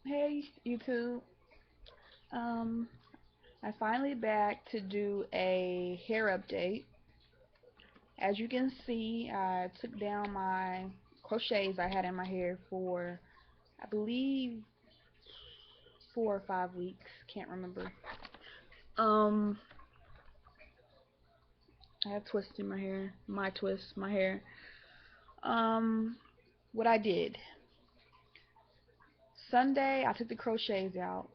Hey YouTube. Um, I finally back to do a hair update. As you can see, I took down my crochets I had in my hair for, I believe, 4 or 5 weeks. Can't remember. Um, I have twists in my hair. My twists, my hair. Um, what I did Sunday, I took the crochets out.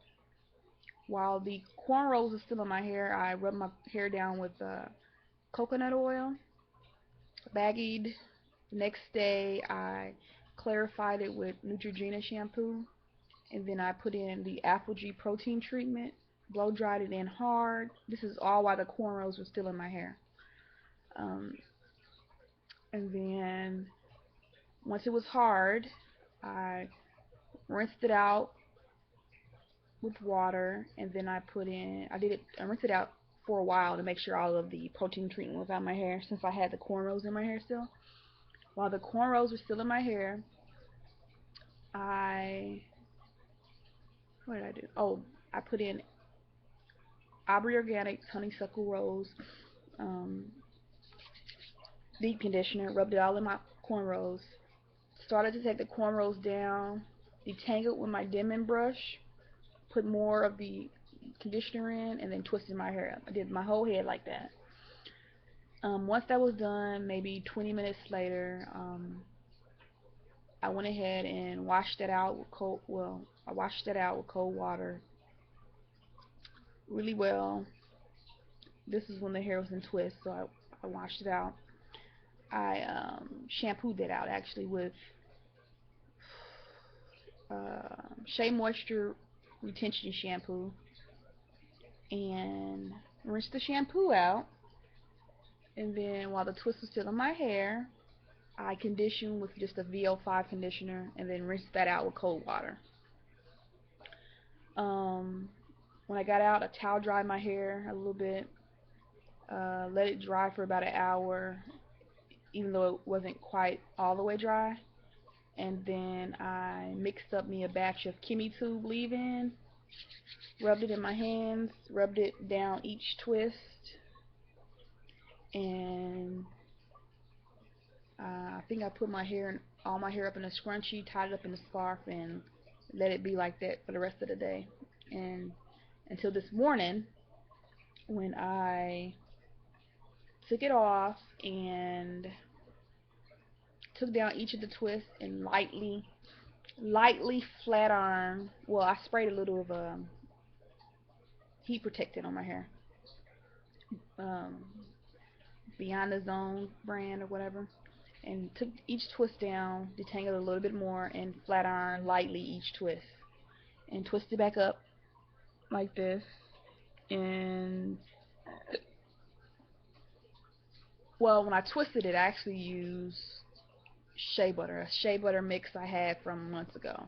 While the cornrows are still in my hair, I rubbed my hair down with coconut oil, baggied. Next day, I clarified it with Neutrogena shampoo, and then I put in the Apogee protein treatment, blow dried it in hard. This is all while the cornrows were still in my hair. Um, and then once it was hard, I rinsed it out with water, and then I rinsed it out for a while to make sure all of the protein treatment was out of my hair since I had the cornrows in my hair still. While the cornrows were still in my hair, I what did I do? Oh, I put in Aubrey Organics Honeysuckle Rose um, deep conditioner, rubbed it all in my cornrows. Started to take the cornrows down, detangled with my Denman brush, put more of the conditioner in, and then twisted my hair up. I did my whole head like that. Once that was done, maybe 20 minutes later, I went ahead and washed it out with cold. Well, I washed it out with cold water really well. This is when the hair was in twists, so I washed it out. I shampooed it out actually with Shea Moisture Retention Shampoo and rinsed the shampoo out. And then while the twist was still in my hair, I conditioned with just a VO5 conditioner and then rinsed that out with cold water. Um, when I got out, I towel dried my hair a little bit, let it dry for about an hour, even though it wasn't quite all the way dry. And then I mixed up me a batch of Kimmy Tube leave-in, rubbed it in my hands, rubbed it down each twist, and I think I put all my hair up in a scrunchie, tied it up in a scarf, and let it be like that for the rest of the day. And until this morning, when I took it off and took down each of the twists and lightly flat iron. Well, I sprayed a little of heat protectant on my hair, um, Beyond the Zone brand or whatever, and took each twist down, detangled a little bit more, and flat iron lightly each twist, and twist it back up like this. And well, when I twisted it, I actually used a shea butter mix I had from months ago,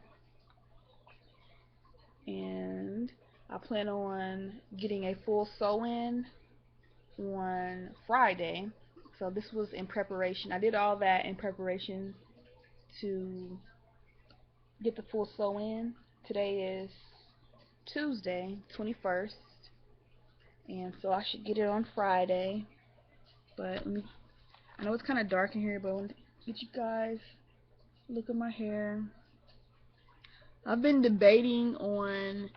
and I plan on getting a full sew in on Friday. So this was in preparation. I did all that in preparation to get the full sew in. Today is Tuesday, 21st, and so I should get it on Friday. But I know it's kind of dark in here, but I want to get you guys look at my hair. I've been debating on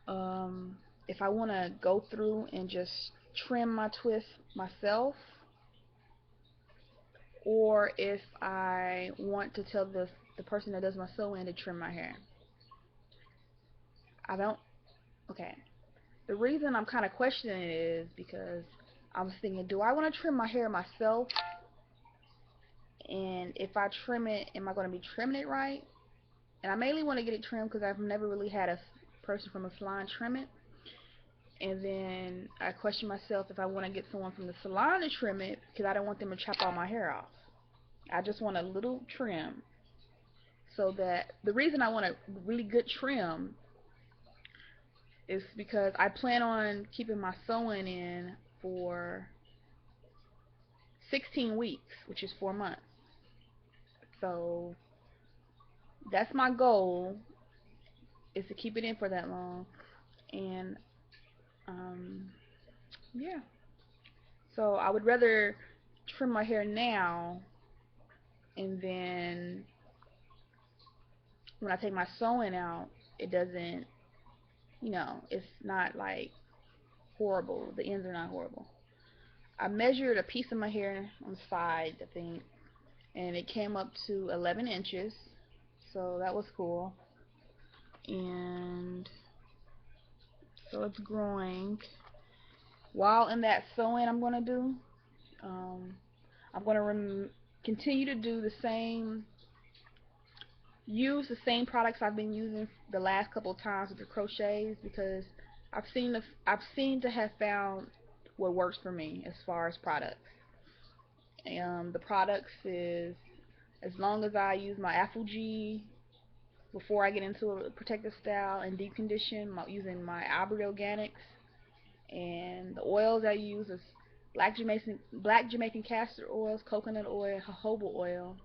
um, if I want to go through and just trim my twist myself, or if I want to tell the person that does my sewing to trim my hair. I don't. Okay. The reason I'm kind of questioning it is because I was thinking, do I want to trim my hair myself? And if I trim it, am I going to be trimming it right? And I mainly want to get it trimmed because I've never really had a person from a salon trim it. And then I question myself if I want to get someone from the salon to trim it because I don't want them to chop all my hair off. I just want a little trim, so that the reason I want a really good trim is because I plan on keeping my sewing in for 16 weeks, which is 4 months. So that's my goal. is to keep it in for that long. And um, yeah. So I would rather trim my hair now, and then when I take my sewing out, it doesn't, it's not like horrible. The ends are not horrible. I measured a piece of my hair on the side, I think, and it came up to 11 inches. So that was cool. And so it's growing. While in that sewing, um, I'm going to continue to do use the same products I've been using the last couple of times with the crochets, because I've seen to have found what works for me as far as products. The products is, as long as I use my Apple G before I get into a protective style and deep condition, using my Aubrey Organics, and the oils I use is black Jamaican castor oils, coconut oil, jojoba oil.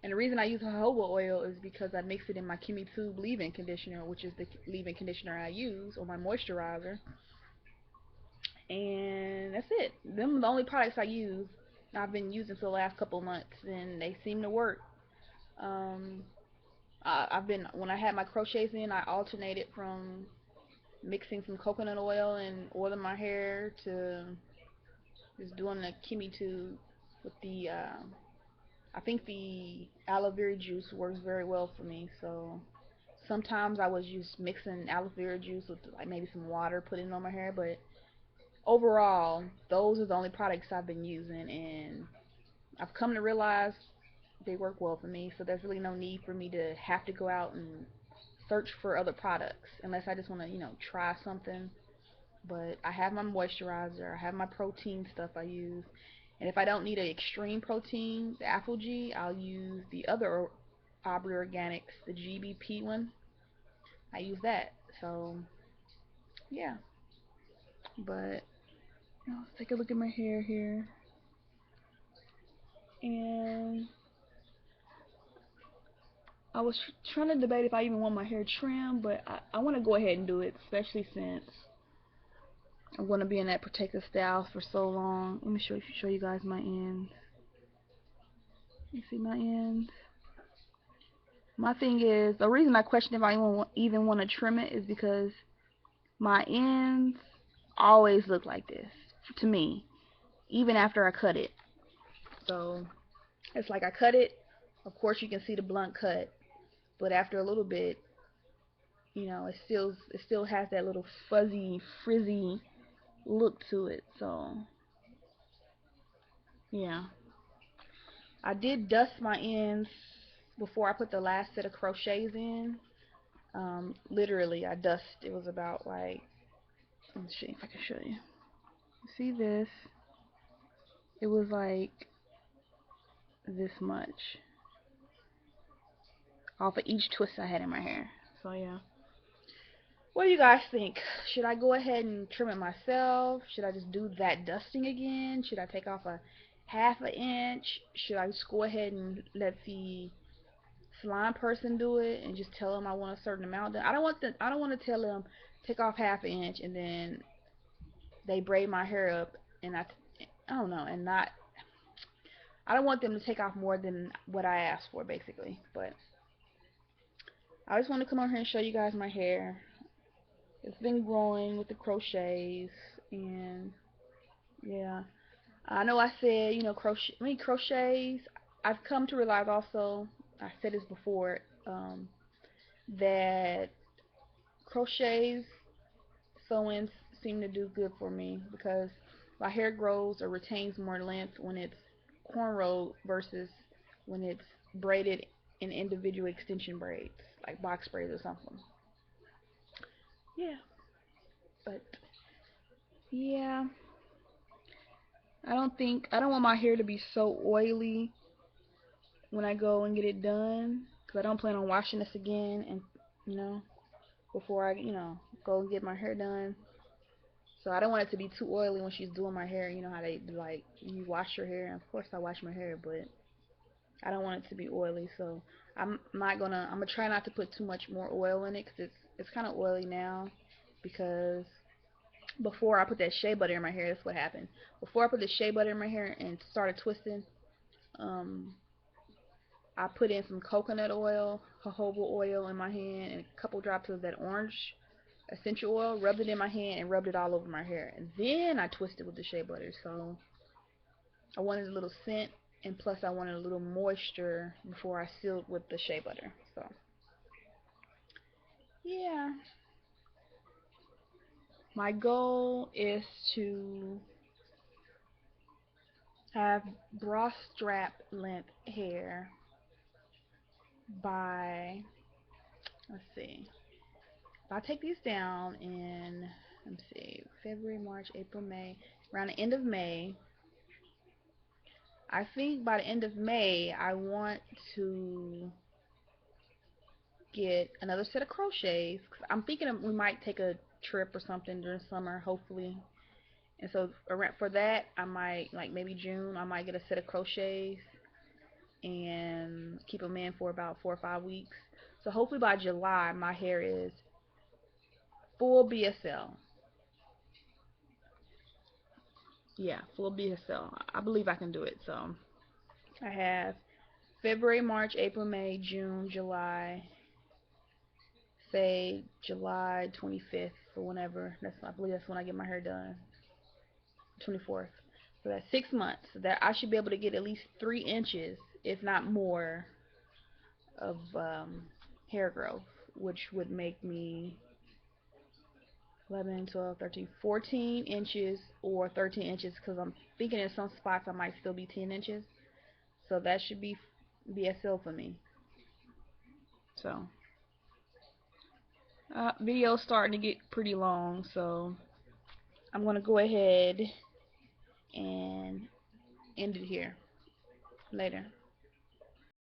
And the reason I use jojoba oil is because I mix it in my Kimmy Tube leave-in conditioner, which is the leave-in conditioner I use, or my moisturizer. And that's it. Them are the only products I use. I've been using for the last couple of months, and they seem to work. Um, when I had my crochets in, I alternated from mixing some coconut oil and oiling my hair to just doing the Kimmy Tube with the. I think the aloe vera juice works very well for me. So sometimes I was just mixing aloe vera juice with like maybe some water, putting it on my hair. But overall, those are the only products I've been using, and I've come to realize they work well for me. So there's really no need for me to have to go out and search for other products unless I just want to, try something. But I have my moisturizer, I have my protein stuff I use, and if I don't need an extreme protein, the Apple G, I'll use the other Aubrey Organics, the GBP one. I use that. So yeah, but let's take a look at my hair here, and I was trying to debate if I even want my hair trimmed, but I want to go ahead and do it, especially since I'm going to be in that protective style for so long. Let me show you guys my ends. You see my ends? My thing is, the reason I question if I even want to trim it is because my ends always look like this to me, even after I cut it. So it's like I cut it, of course you can see the blunt cut, but after a little bit, it still has that little fuzzy, frizzy look to it. So yeah, I did dust my ends before I put the last set of crochets in. Literally, I dust. It was about like, let's see if I can show you. See this? It was like this much off of each twist I had in my hair. So yeah. What do you guys think? Should I go ahead and trim it myself? Should I just do that dusting again? Should I take off a half an inch? Should I just go ahead and let the salon person do it and just tell them I want a certain amount done? I don't want to tell them take off half an inch and then they braid my hair up, and I don't know, and not, I don't want them to take off more than what I asked for, basically. But I just want to come on here and show you guys my hair. It's been growing with the crochets, and yeah, I know I said, crochets. I've come to realize also, I said this before, that crochets, sew-ins seem to do good for me because my hair grows or retains more length when it's cornrowed versus when it's braided in individual extension braids, like box braids or something. Yeah, but yeah, I don't want my hair to be so oily when I go and get it done, because I don't plan on washing this again, and you know before I go and get my hair done. So I don't want it to be too oily when she's doing my hair. You know how they do, like, you wash your hair, and of course I wash my hair, but I don't want it to be oily. So I'm gonna try not to put too much more oil in it because it's kind of oily now. Because before I put that shea butter in my hair, that's what happened. Before I put the shea butter in my hair and started twisting, um, I put in some coconut oil, jojoba oil in my hand, and a couple drops of that orange essential oil. Rubbed it in my hand and rubbed it all over my hair, and then I twisted with the shea butter. So I wanted a little scent, and plus I wanted a little moisture before I sealed with the shea butter. So yeah, my goal is to have bra strap length hair by, let's see, if I take these down in, let's see, February, March, April, May, around the end of May, I think by the end of May I want to get another set of crochets. 'Cause I'm thinking we might take a trip or something during summer, hopefully. And so for that, I might, like maybe June, I might get a set of crochets and keep them in for about 4 or 5 weeks. So hopefully by July, my hair is full BSL. Yeah, full BSL. I believe I can do it. So I have February, March, April, May, June, July. Say July 25th or whenever. I believe that's when I get my hair done. 24th. So that's 6 months. That I should be able to get at least 3 inches, if not more, of hair growth, which would make me 11, 12, 13, 14 inches or 13 inches, because I'm thinking in some spots I might still be 10 inches. So that should be BSL for me. So, video's starting to get pretty long, so I'm going to go ahead and end it here. Later.